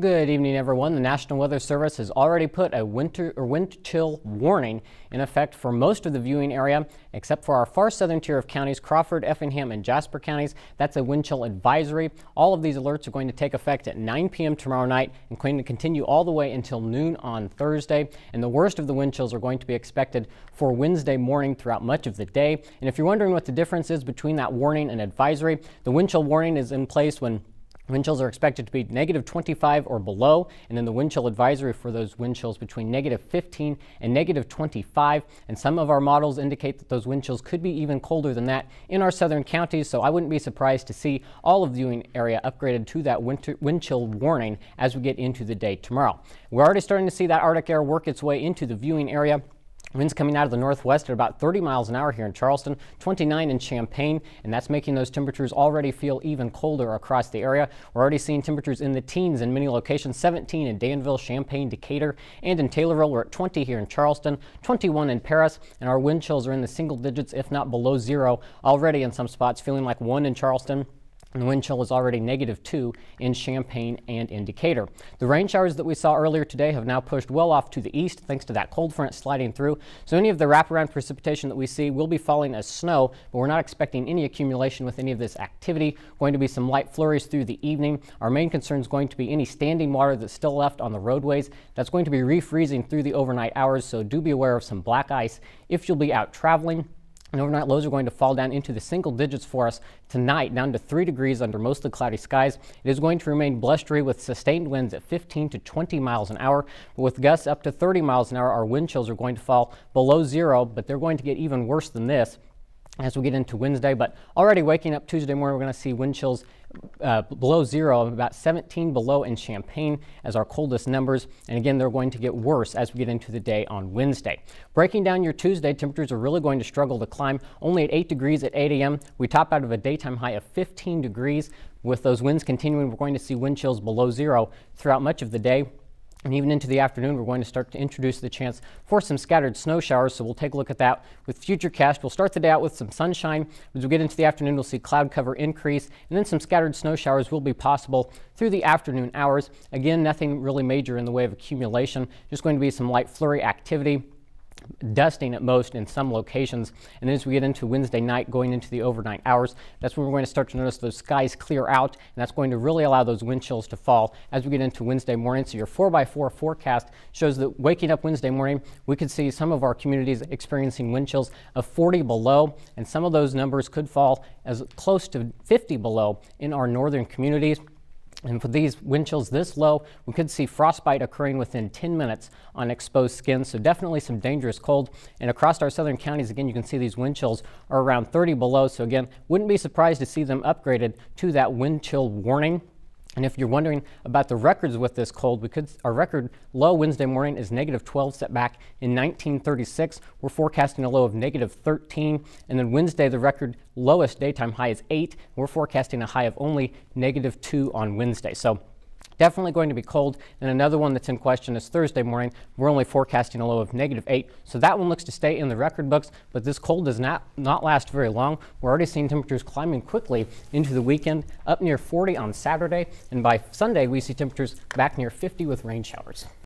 Good evening, everyone. The National Weather Service has already put a wind chill warning in effect for most of the viewing area, except for our far southern tier of counties, Crawford, Effingham, and Jasper counties. That's a wind chill advisory. All of these alerts are going to take effect at 9 p.m. tomorrow night and going to continue all the way until noon on Thursday. And the worst of the wind chills are going to be expected for Wednesday morning throughout much of the day. And if you're wondering what the difference is between that warning and advisory, the wind chill warning is in place when wind chills are expected to be negative 25 or below, and then the wind chill advisory for those wind chills between negative 15 and negative 25. And some of our models indicate that those wind chills could be even colder than that in our southern counties, so I wouldn't be surprised to see all of the viewing area upgraded to that wind chill warning as we get into the day tomorrow. We're already starting to see that Arctic air work its way into the viewing area. Winds coming out of the northwest at about 30 miles an hour here in Charleston, 29 in Champaign, and that's making those temperatures already feel even colder across the area. We're already seeing temperatures in the teens in many locations, 17 in Danville, Champaign, Decatur, and in Taylorville. We're at 20 here in Charleston, 21 in Paris, and our wind chills are in the single digits, if not below zero, already in some spots, feeling like 1 in Charleston. And the wind chill is already negative 2 in Champaign and in Decatur. The rain showers that we saw earlier today have now pushed well off to the east thanks to that cold front sliding through. So any of the wraparound precipitation that we see will be falling as snow, but we're not expecting any accumulation with any of this activity. Going to be some light flurries through the evening. Our main concern is going to be any standing water that's still left on the roadways. That's going to be refreezing through the overnight hours, so do be aware of some black ice if you'll be out traveling. And overnight lows are going to fall down into the single digits for us tonight, down to 3 degrees under mostly cloudy skies. It is going to remain blustery with sustained winds at 15 to 20 miles an hour. But with gusts up to 30 miles an hour, our wind chills are going to fall below zero, but they're going to get even worse than this as we get into Wednesday. But already waking up Tuesday morning, we're going to see wind chills below zero, about 17 below in Champaign as our coldest numbers. And again, they're going to get worse as we get into the day on Wednesday. Breaking down your Tuesday, temperatures are really going to struggle to climb. Only at 8 degrees at 8 a.m. We top out of a daytime high of 15 degrees. With those winds continuing, we're going to see wind chills below zero throughout much of the day. And even into the afternoon, we're going to start to introduce the chance for some scattered snow showers. So we'll take a look at that with Futurecast. We'll start the day out with some sunshine. As we get into the afternoon, we'll see cloud cover increase, and then some scattered snow showers will be possible through the afternoon hours. Again, nothing really major in the way of accumulation, just going to be some light flurry activity. Dusting at most in some locations. And then as we get into Wednesday night, going into the overnight hours, that's when we're going to start to notice those skies clear out, and that's going to really allow those wind chills to fall as we get into Wednesday morning. So your 4x4 forecast shows that waking up Wednesday morning, we could see some of our communities experiencing wind chills of 40 below, and some of those numbers could fall as close to 50 below in our northern communities. And for these wind chills this low, we could see frostbite occurring within 10 minutes on exposed skin. So definitely some dangerous cold. And across our southern counties, again, you can see these wind chills are around 30 below. So again, wouldn't be surprised to see them upgraded to that wind chill warning. And if you're wondering about the records with this cold, our record low Wednesday morning is negative 12, set back in 1936. We're forecasting a low of negative 13. And then Wednesday, the record lowest daytime high is 8. We're forecasting a high of only negative 2 on Wednesday. So definitely going to be cold. And another one that's in question is Thursday morning. We're only forecasting a low of negative 8. So that one looks to stay in the record books, but this cold does not last very long. We're already seeing temperatures climbing quickly into the weekend, up near 40 on Saturday. And by Sunday, we see temperatures back near 50 with rain showers.